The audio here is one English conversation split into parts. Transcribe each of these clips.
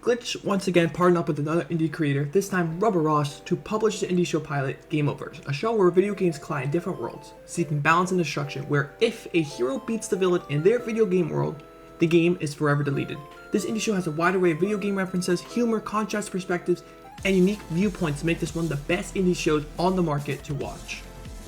Glitch once again partnered up with another indie creator, this time Rubber Ross, to publish the indie show pilot GameOverse, a show where video games collide in different worlds, seeking balance and destruction, where if a hero beats the villain in their video game world, the game is forever deleted. This indie show has a wide array of video game references, humor, contrast perspectives, and unique viewpoints to make this one of the best indie shows on the market to watch.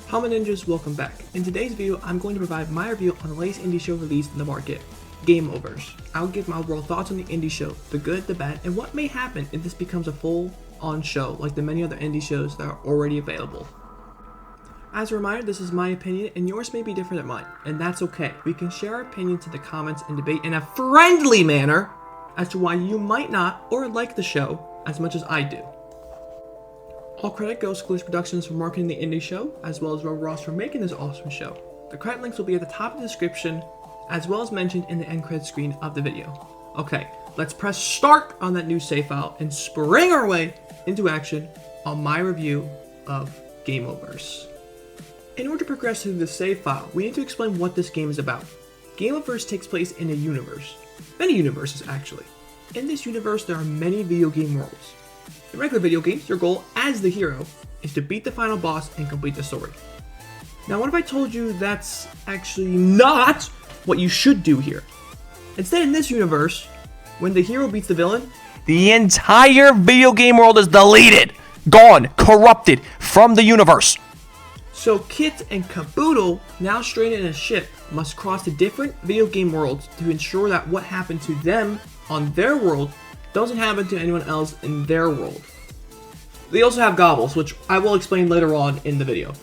Hello Ninjas, welcome back. In today's video, I'm going to provide my review on the latest indie show released in the market, GameOverse. I'll give my overall thoughts on the indie show, the good, the bad, and what may happen if this becomes a full-on show like the many other indie shows that are already available. As a reminder, this is my opinion and yours may be different than mine, and that's okay. We can share our opinions in the comments and debate in a friendly manner as to why you might not or like the show as much as I do. All credit goes to Glitch Productions for marketing the indie show, as well as Rubber Ross for making this awesome show. The credit links will be at the top of the description, as well as mentioned in the end credit screen of the video. Okay, let's press start on that new save file and spring our way into action on my review of GameOverse. In order to progress through the save file, we need to explain what this game is about. GameOverse takes place in a universe. Many universes, actually. In this universe, there are many video game worlds. In regular video games, your goal as the hero is to beat the final boss and complete the story. Now, what if I told you that's actually not what you should do here? Instead, in this universe, when the hero beats the villain, the entire video game world is deleted, gone, corrupted from the universe. So Kit and Caboodle, now stranded in a ship, must cross the different video game worlds to ensure that what happened to them on their world doesn't happen to anyone else in their world. They also have gobbles, which I will explain later on in the video.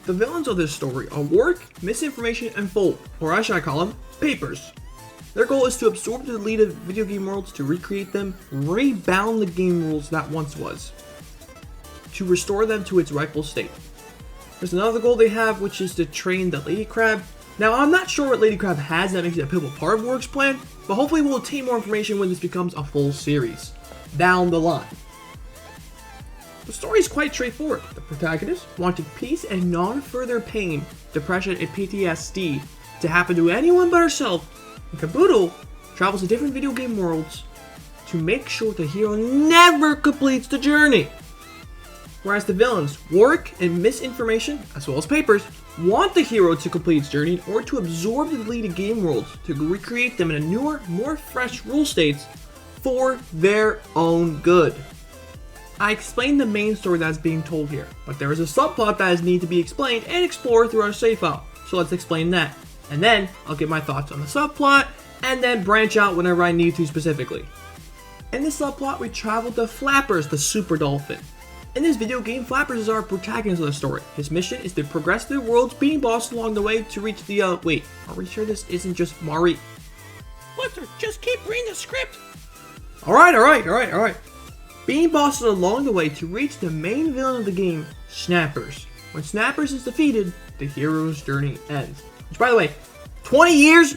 The villains of this story are Warwick, Misinformation, and Fold, or as I call them, Papers. Their goal is to absorb the deleted video game worlds, to recreate them, rebound the game rules that once was, to restore them to its rightful state. There's another goal they have, which is to train the Lady Crab. Now, I'm not sure what Lady Crab has that makes it a pivotal part of Warwick's plan, but hopefully we'll obtain more information when this becomes a full series down the line. The story is quite straightforward. The protagonist wanted peace and non-further pain, depression, and PTSD to happen to anyone but herself, and Caboodle travels to different video game worlds to make sure the hero never completes the journey. Whereas the villains, Warwick and Misinformation, as well as Papers, want the hero to complete its journey in order to absorb the deleted game worlds to recreate them in a newer, more fresh rule states for their own good. I explained the main story that is being told here, but there is a subplot that is needed to be explained and explored through our save file, so let's explain that. And then, I'll give my thoughts on the subplot, and then branch out whenever I need to specifically. In this subplot, we travel to Flappers, the super dolphin. In this video game, Flappers is our protagonist of the story. His mission is to progress through the worlds, beating bosses along the way to reach the, wait, are we sure this isn't just Mario? Buster, just keep reading the script! Alright. Beating bosses along the way to reach the main villain of the game, Snappers. When Snappers is defeated, the hero's journey ends. Which, by the way, 20 years?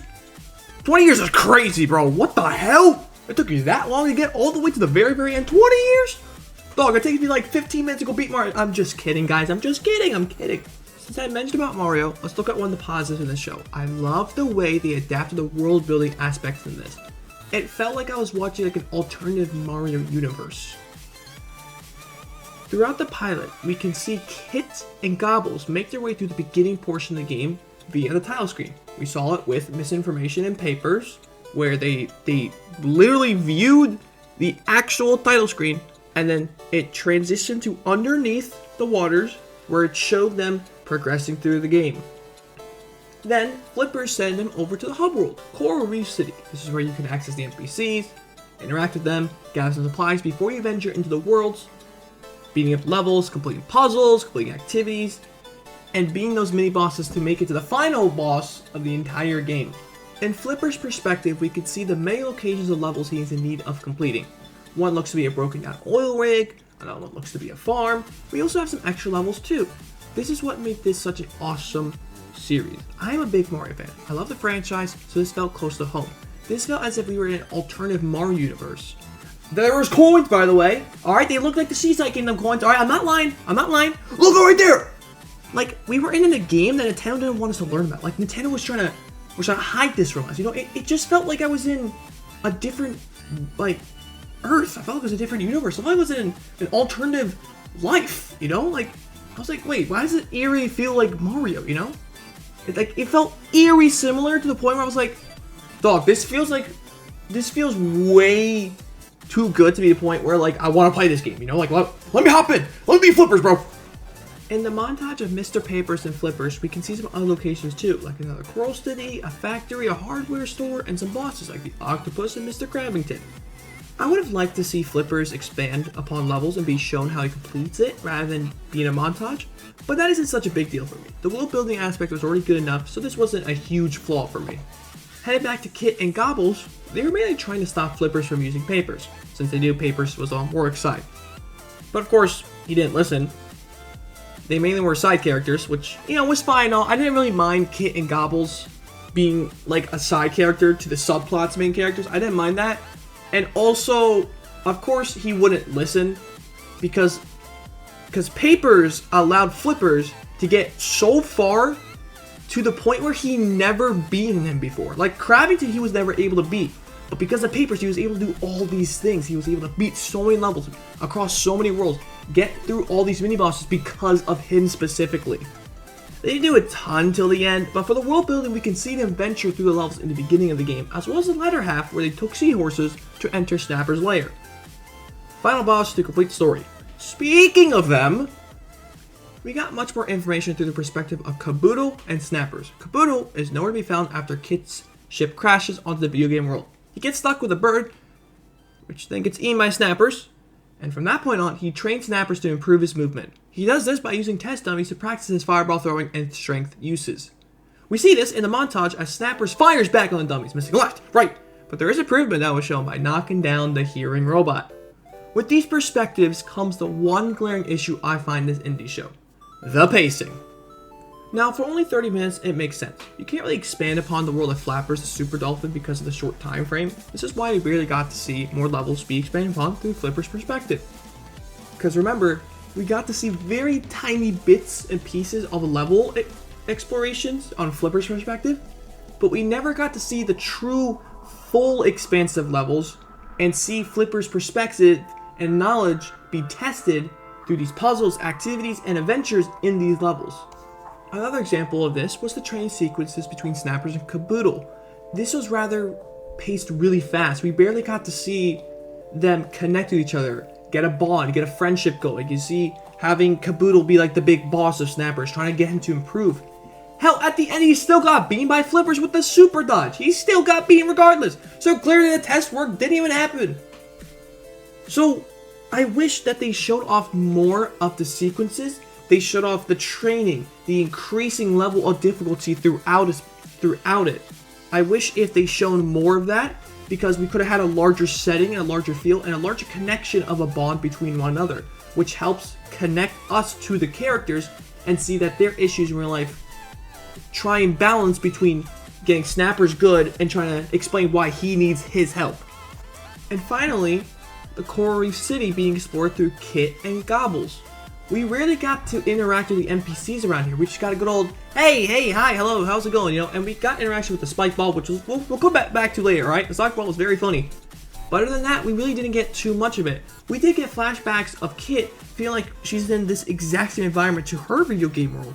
20 years is crazy, bro. What the hell? It took you that long to get all the way to the very, very end? 20 years? Dog, it takes me like 15 minutes to go beat Mario. I'm just kidding, guys. I'm kidding. Since I mentioned about Mario, let's look at one of the positives in this show. I love the way they adapted the world building aspects in this. It felt like I was watching like an alternative Mario universe. Throughout the pilot, we can see Kit and Gobbles make their way through the beginning portion of the game via the title screen. We saw it with Misinformation and Papers, where they literally viewed the actual title screen, and then it transitioned to underneath the waters, where it showed them progressing through the game. Then, Flippers send them over to the hub world, Coral Reef City. This is where you can access the NPCs, interact with them, gather some supplies before you venture into the worlds, beating up levels, completing puzzles, completing activities, and beating those mini-bosses to make it to the final boss of the entire game. In Flipper's perspective, we can see the many locations of levels he is in need of completing. One looks to be a broken down oil rig, another one looks to be a farm. We also have some extra levels too. This is what made this such an awesome series. I am a big Mario fan. I love the franchise, so this felt close to home. This felt as if we were in an alternative Mario universe. There was coins, by the way. Alright, they look like the Seaside Kingdom coins. Alright, I'm not lying. Look right there! Like, we were in a game that Nintendo didn't want us to learn about. Like, Nintendo was trying to hide this from us. You know, it just felt like I was in a different, like, Earth. I felt like it was a different universe. I felt like it was in an alternative life, you know? Like, I was like, wait, why does it eerie feel like Mario, you know? It felt eerie similar to the point where I was like, dog, this feels way too good to be the point where, like, I want to play this game, you know? Like, let me hop in. Let me be Flippers, bro. In the montage of Mr. Papers and Flippers, we can see some other locations too, like another Coral City, a factory, a hardware store, and some bosses like the Octopus and Mr. Crabbington. I would have liked to see Flippers expand upon levels and be shown how he completes it, rather than being a montage, but that isn't such a big deal for me. The world building aspect was already good enough, so this wasn't a huge flaw for me. Headed back to Kit and Gobbles, they were mainly trying to stop Flippers from using Papers, since they knew Papers was on Warwick's side. But of course, he didn't listen. They mainly were side characters, which, you know, was fine. I didn't really mind Kit and Gobbles being like a side character to the subplot's main characters. I didn't mind that. And also, of course, he wouldn't listen because Papers allowed Flippers to get so far to the point where he never beaten him before. Like, Crabbington, he was never able to beat. But because of Papers, he was able to do all these things. He was able to beat so many levels across so many worlds, get through all these mini-bosses because of him specifically. They didn't do a ton till the end, but for the world building, we can see them venture through the levels in the beginning of the game, as well as the latter half where they took seahorses to enter Snapper's lair. Final boss to complete the story. Speaking of them, we got much more information through the perspective of Caboodle and Snappers. Caboodle is nowhere to be found after Kit's ship crashes onto the video game world. He gets stuck with a bird, which then gets eaten by Snappers, and from that point on, he trains Snappers to improve his movement. He does this by using test dummies to practice his fireball throwing and strength uses. We see this in the montage as Snappers fires back on the dummies, missing left, right, but there is improvement that was shown by knocking down the hearing robot. With these perspectives comes the one glaring issue I find in this indie show: the pacing. Now, for only 30 minutes, it makes sense. You can't really expand upon the world of Flappers the Super Dolphin because of the short time frame. This is why we barely got to see more levels be expanded upon through Flipper's perspective. Because remember, we got to see very tiny bits and pieces of level explorations on Flipper's perspective, but we never got to see the true, full expansive levels and see Flipper's perspective and knowledge be tested through these puzzles, activities, and adventures in these levels. Another example of this was the training sequences between Snappers and Caboodle. This was rather paced really fast. We barely got to see them connect with each other, get a bond, get a friendship going. You see having Caboodle be like the big boss of Snappers, trying to get him to improve. Hell, at the end he still got beaten by Flippers with the super dodge. He still got beaten regardless. So clearly the test work didn't even happen. So I wish that they showed off more of the sequences. They showed off the training, the increasing level of difficulty throughout it. I wish if they shown more of that, because we could have had a larger setting and a larger feel and a larger connection of a bond between one another, which helps connect us to the characters and see that their issues in real life try and balance between getting Snappers good and trying to explain why he needs his help. And finally, the Coral Reef City being explored through Kit and Gobbles. We rarely got to interact with the NPCs around here. We just got a good old, hey, hi, hello, how's it going, you know? And we got interaction with the Spike Ball, which we'll come back to later, alright? The Spike Ball was very funny. But other than that, we really didn't get too much of it. We did get flashbacks of Kit feeling like she's in this exact same environment to her video game world.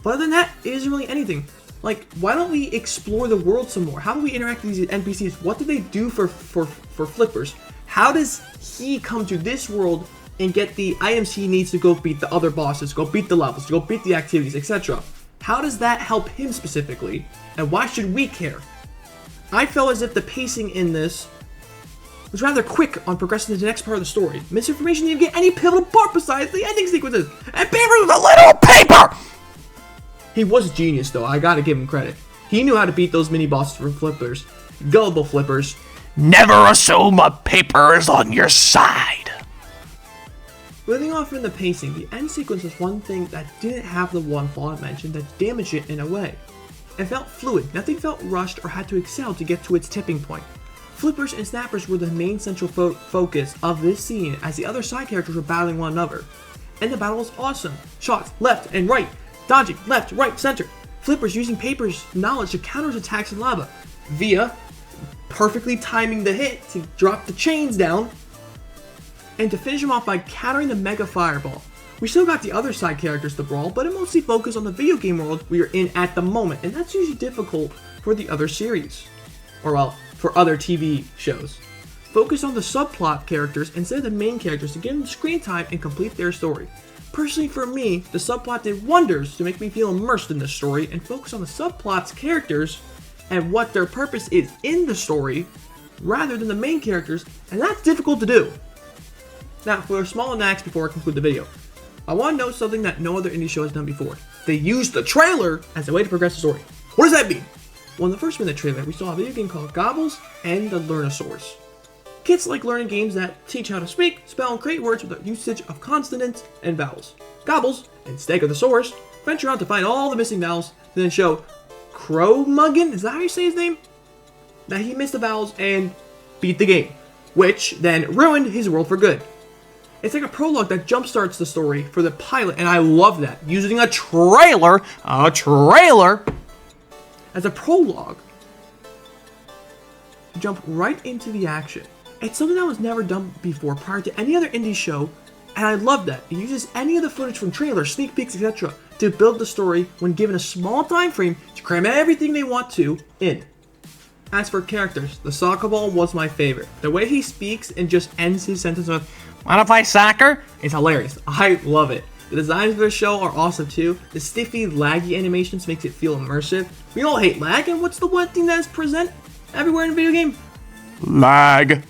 But other than that, it isn't really anything. Like, why don't we explore the world some more? How do we interact with these NPCs? What do they do for Flippers? How does he come to this world and get the items he needs to go beat the other bosses, go beat the levels, to go beat the activities, etc.? How does that help him specifically? And why should we care? I felt as if the pacing in this was rather quick on progressing to the next part of the story. Misinformation didn't get any pivotal part besides the ending sequences. And Paper was a little paper! He was a genius though, I gotta give him credit. He knew how to beat those mini bosses for Flippers. Gullible Flippers. Never assume a paper is on your side. Leading off from the pacing, the end sequence was one thing that didn't have the one flaw I mentioned that damaged it in a way. It felt fluid, nothing felt rushed or had to excel to get to its tipping point. Flippers and Snappers were the main central focus of this scene as the other side characters were battling one another. And the battle was awesome. Shots left and right, dodging left, right, center. Flippers using Paper's knowledge to counter his attacks in lava via perfectly timing the hit to drop the chains down, and to finish him off by countering the Mega Fireball. We still got the other side characters to brawl, but it mostly focused on the video game world we are in at the moment, and that's usually difficult for the other series. Or well, for other TV shows. Focus on the subplot characters instead of the main characters to give them screen time and complete their story. Personally for me, the subplot did wonders to make me feel immersed in the story and focus on the subplot's characters and what their purpose is in the story rather than the main characters, and that's difficult to do. Now, for a small knacks before I conclude the video, I want to note something that no other indie show has done before. They used the trailer as a way to progress the story. What does that mean? Well, in the first minute trailer, we saw a video game called Gobbles and the Learnosaurus. Kids like learning games that teach how to speak, spell, and create words with the usage of consonants and vowels. Gobbles and Stegosaurus venture out to find all the missing vowels, and then show Crow-Muggin, is that how you say his name? That he missed the vowels and beat the game, which then ruined his world for good. It's like a prologue that jumpstarts the story for the pilot, and I love that. Using a trailer as a prologue to jump right into the action. It's something that was never done before prior to any other indie show, and I love that. It uses any of the footage from trailers, sneak peeks, etc. to build the story when given a small time frame to cram everything they want to in. As for characters, the soccer ball was my favorite. The way he speaks and just ends his sentence with, "Wanna play soccer?" is hilarious. I love it. The designs for the show are awesome too. The stiffy, laggy animations makes it feel immersive. We all hate lag, and what's the one thing that is present everywhere in a video game? Lag.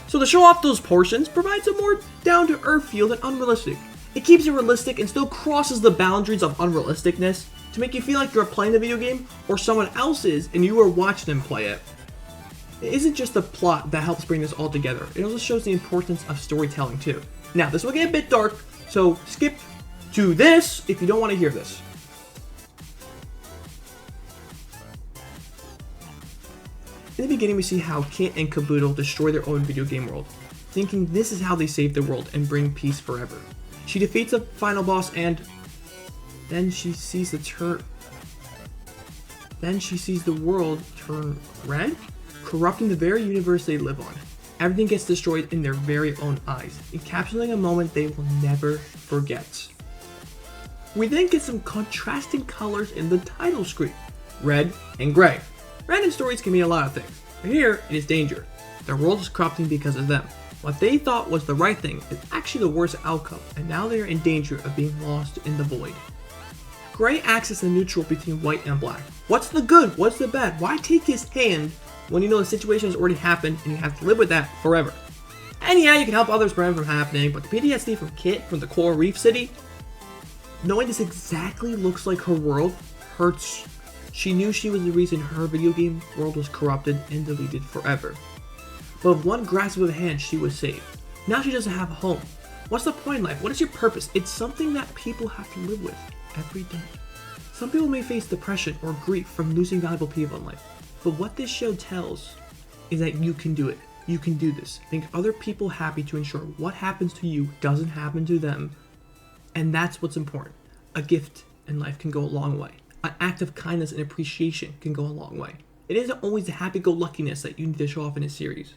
So to show off those portions provides a more down-to-earth feel than unrealistic. It keeps it realistic and still crosses the boundaries of unrealisticness to make you feel like you're playing the video game or someone else is and you are watching them play it. It isn't just the plot that helps bring this all together, it also shows the importance of storytelling too. Now, this will get a bit dark, so skip to this if you don't want to hear this. In the beginning, we see how Kit and Kaboodle destroy their own video game world, thinking this is how they save the world and bring peace forever. She defeats the final boss and then she sees the world turn red, corrupting the very universe they live on. Everything gets destroyed in their very own eyes, encapsulating a moment they will never forget. We then get some contrasting colors in the title screen, red and gray. Random stories can mean a lot of things, but here it is danger. Their world is corrupting because of them. What they thought was the right thing is actually the worst outcome, and now they are in danger of being lost in the void. Gray acts as the neutral between white and black. What's the good? What's the bad? Why take his hand when you know the situation has already happened and you have to live with that forever? And yeah, you can help others prevent it from happening, but the PTSD from Kit from the Coral Reef City, knowing this exactly looks like her world, hurts. She knew she was the reason her video game world was corrupted and deleted forever. But with one grasp of a hand, she was saved. Now she doesn't have a home. What's the point in life? What is your purpose? It's something that people have to live with every day. Some people may face depression or grief from losing valuable people in life. But what this show tells is that you can do it. You can do this. Make other people happy to ensure what happens to you doesn't happen to them. And that's what's important. A gift in life can go a long way. An act of kindness and appreciation can go a long way. It isn't always the happy-go-luckiness that you need to show off in a series.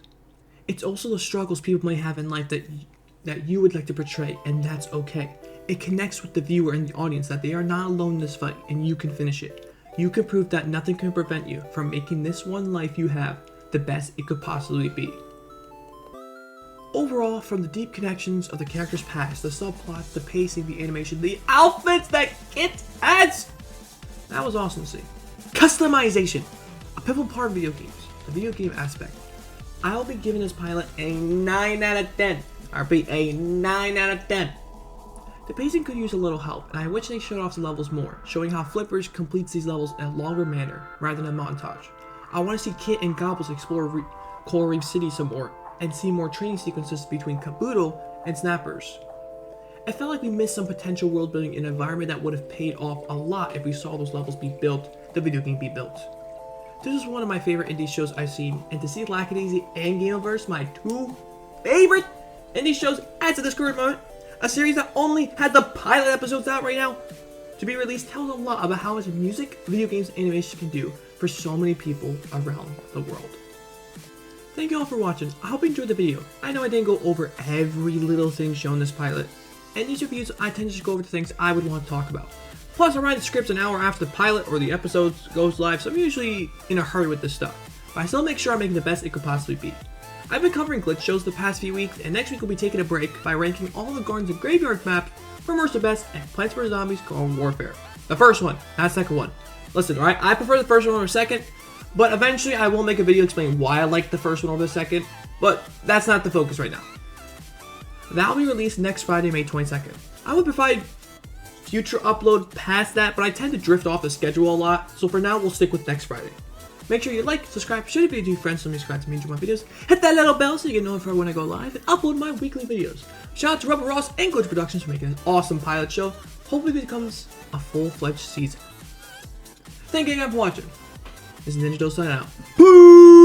It's also the struggles people may have in life that you would like to portray, and that's okay. It connects with the viewer and the audience that they are not alone in this fight, and you can finish it. You can prove that nothing can prevent you from making this one life you have the best it could possibly be. Overall, from the deep connections of the characters' past, the subplots, the pacing, the animation, the outfits that Kit has, that was awesome to see. Customization, a pivotal part of video games, the video game aspect. I'll be giving this pilot a 9 out of 10. I repeat, a 9 out of 10. The pacing could use a little help, and I wish they showed off the levels more, showing how Flippers completes these levels in a longer manner, rather than a montage. I want to see Kit and Gobbles explore Coral Reef City some more, and see more training sequences between Kaboodle and Snappers. I felt like we missed some potential world building in an environment that would have paid off a lot if we saw those levels be built, the video game be built. This is one of my favorite indie shows I've seen, and to see Lackadaisy and GameOverse, my two favorite indie shows as of this current moment, a series that only had the pilot episodes out right now, to be released tells a lot about how much music, video games, and animation can do for so many people around the world. Thank you all for watching. I hope you enjoyed the video. I know I didn't go over every little thing shown in this pilot, and these reviews I tend to just go over the things I would want to talk about. Plus I write the scripts an hour after the pilot or the episodes goes live, so I'm usually in a hurry with this stuff. But I still make sure I'm making the best it could possibly be. I've been covering glitch shows the past few weeks, and next week we'll be taking a break by ranking all the Gardens of Graveyard map from worst to best and Plants vs Zombies Garden Warfare. The first one, not the second one. Listen, alright, I prefer the first one over the second, but eventually I will make a video explaining why I like the first one over the second, but that's not the focus right now. That will be released next Friday, May 22nd. I will provide future upload past that, but I tend to drift off the schedule a lot, so for now we'll stick with next Friday. Make sure you like, subscribe, share the video to your friends, so me subscribe to me and enjoy my videos. Hit that little bell so you get notified when I go live and upload my weekly videos. Shout out to Rubber Ross and Glitch Productions for making this awesome pilot show. Hopefully it becomes a full-fledged season. Thank you again for watching. This is Ninja Doe signing out. Boo!